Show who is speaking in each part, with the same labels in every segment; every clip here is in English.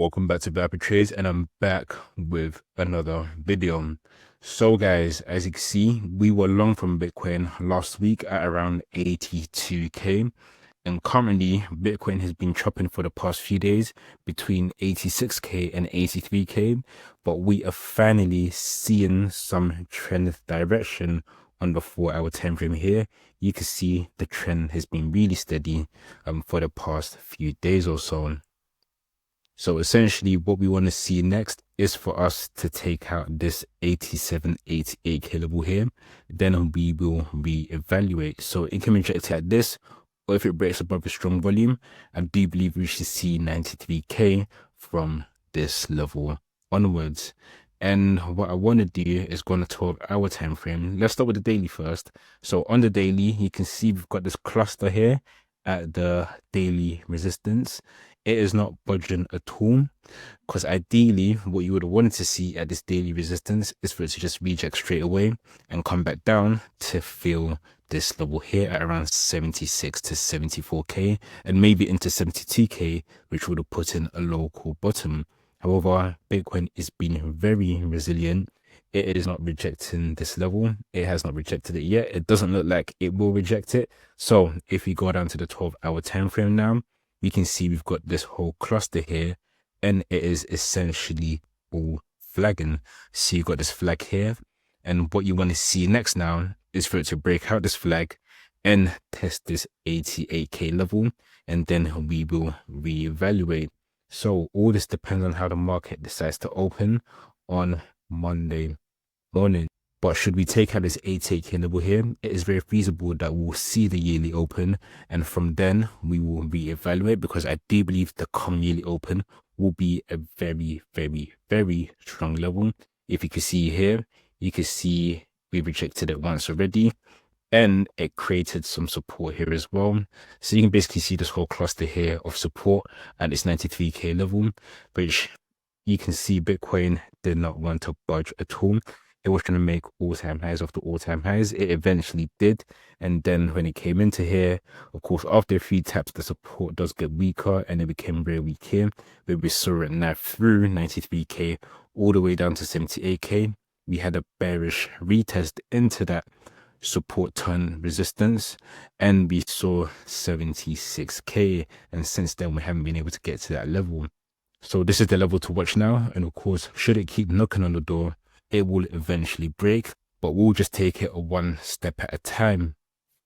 Speaker 1: Welcome back to viperrspit, and I'm back with another video. So guys, as you can see, we were long from Bitcoin last week at around 82k, and currently Bitcoin has been chopping for the past few days between 86k and 83k, but we are finally seeing some trend direction on the 4-hour time frame here. You can see the trend has been really steady for the past few days or so. So essentially what we want to see next is for us to take out this 87, 88k level here. Then we will reevaluate. So it can reject at this, or if it breaks above a strong volume, I do believe we should see 93k from this level onwards. And what I want to do is go on a 12-hour time frame. Let's start with the daily first. So on the daily, you can see we've got this cluster here at the daily resistance. It is not budging at all, because ideally what you would have wanted to see at this daily resistance is for it to just reject straight away and come back down to fill this level here at around 76 to 74k and maybe into 72k, which would have put in a local bottom. However, Bitcoin is being very resilient. It is not rejecting this level. It has not rejected it yet. It doesn't look like it will reject it. So if we go down to the 12-hour time frame now, we can see we've got this whole cluster here, and it is essentially all flagging. So you've got this flag here, and what you want to see next now is for it to break out this flag and test this 88k level, and then we will reevaluate. So all this depends on how the market decides to open on Monday morning. But should we take out this 88k level here, it is very feasible that we'll see the yearly open, and from then we will reevaluate, because I do believe the come yearly open will be a very, very, very strong level. If you can see here, you can see we rejected it once already, and it created some support here as well. So you can basically see this whole cluster here of support at this 93k level, which you can see Bitcoin did not want to budge at all. It was trying to make all-time highs after all-time highs. It eventually did. And then when it came into here, of course, after a few taps, the support does get weaker, and it became very weak here. But we saw it now through 93k all the way down to 78k. We had a bearish retest into that support turn resistance, and we saw 76k. And since then, we haven't been able to get to that level. So this is the level to watch now. And of course, should it keep knocking on the door, it will eventually break, but we'll just take it one step at a time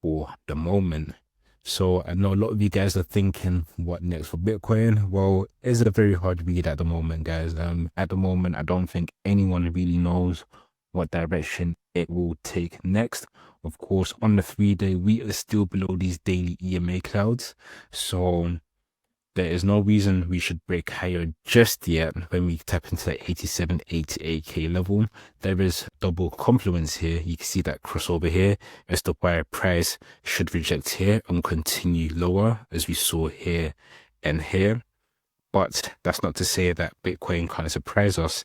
Speaker 1: for the moment. So I know a lot of you guys are thinking, what next for Bitcoin? Well, it's a very hard read at the moment, guys. At the moment, I don't think anyone really knows what direction it will take next. Of course, on the 3-day, we are still below these daily EMA clouds. So there is no reason we should break higher just yet when we tap into that 87, 88k level. There is double confluence here. You can see that crossover here as the buyer price should reject here and continue lower, as we saw here and here. But that's not to say that Bitcoin can't surprise us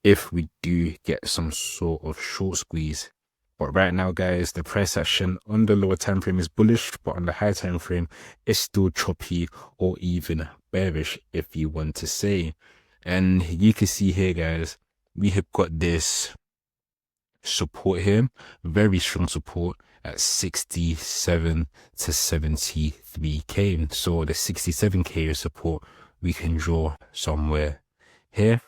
Speaker 1: if we do get some sort of short squeeze. But right now, guys, the price action on the lower time frame is bullish, but on the high time frame, it's still choppy or even bearish, if you want to say. And you can see here, guys, we have got this support here, very strong support at 67 to 73k. So the 67k support we can draw somewhere here.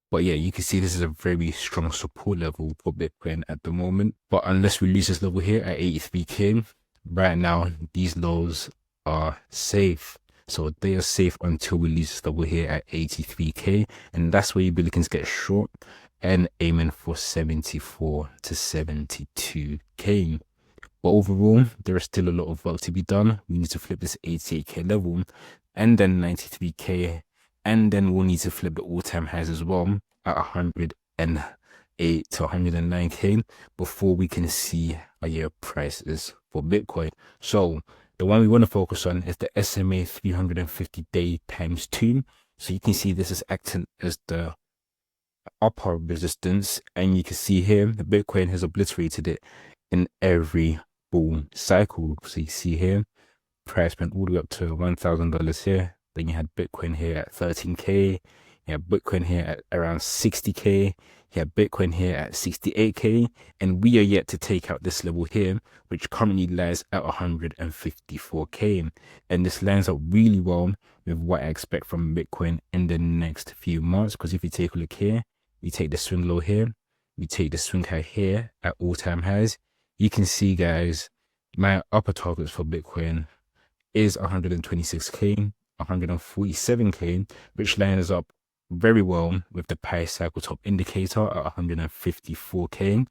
Speaker 1: But yeah, you can see this is a very strong support level for Bitcoin at the moment. But unless we lose this level here at 83k, right now, these lows are safe. So they are safe until we lose this level here at 83k. And that's where you'll be looking to get short and aiming for 74 to 72k. But overall, there is still a lot of work to be done. We need to flip this 88k level and then 93k. And then we'll need to flip the all-time highs as well at 108 to 109k before we can see higher prices for Bitcoin. So the one we want to focus on is the SMA 350-day times 2. So you can see this is acting as the upper resistance, and you can see here the Bitcoin has obliterated it in every bull cycle. So you see here, price went all the way up to $1,000 here, Then you had Bitcoin here at 13K. You had Bitcoin here at around 60K. You had Bitcoin here at 68K. And we are yet to take out this level here, which currently lies at 154K. And this lines up really well with what I expect from Bitcoin in the next few months. Because if you take a look here, we take the swing low here, we take the swing high here at all-time highs. You can see, guys, my upper targets for Bitcoin is 126K, 147K, which lines up very well with the price cycle top indicator at 154K.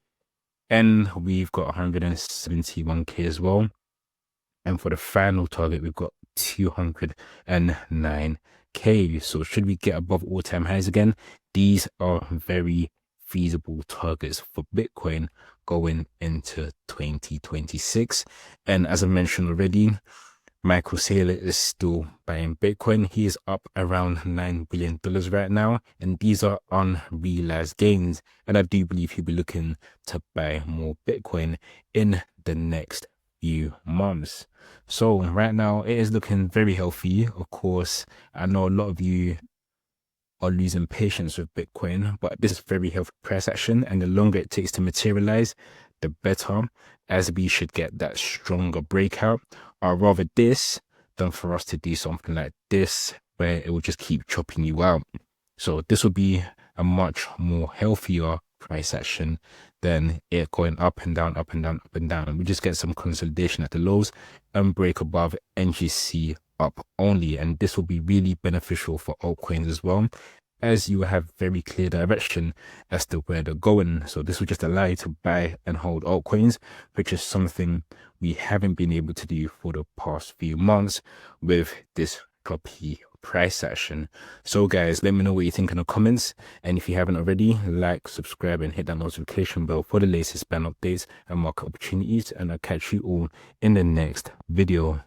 Speaker 1: And we've got 171K as well. And for the final target, we've got 209K. So should we get above all-time highs again, these are very feasible targets for Bitcoin going into 2026. And as I mentioned already, Michael Saylor is still buying Bitcoin. He is up around $9 billion right now, and these are unrealized gains. And I do believe he'll be looking to buy more Bitcoin in the next few months. So right now it is looking very healthy. Of course, I know a lot of you are losing patience with Bitcoin, but this is very healthy price action, and the longer it takes to materialize, the better, as we should get that stronger breakout, or rather this, than for us to do something like this, where it will just keep chopping you out. So this will be a much more healthier price action than it going up and down, up and down, up and down. We just get some consolidation at the lows and break above NGC up only, and this will be really beneficial for altcoins as well, as you have very clear direction as to where they're going. So this will just allow you to buy and hold altcoins, which is something we haven't been able to do for the past few months with this choppy price action. So guys, let me know what you think in the comments, and if you haven't already, like, subscribe, and hit that notification bell for the latest ban updates and market opportunities, and I'll catch you all in the next video.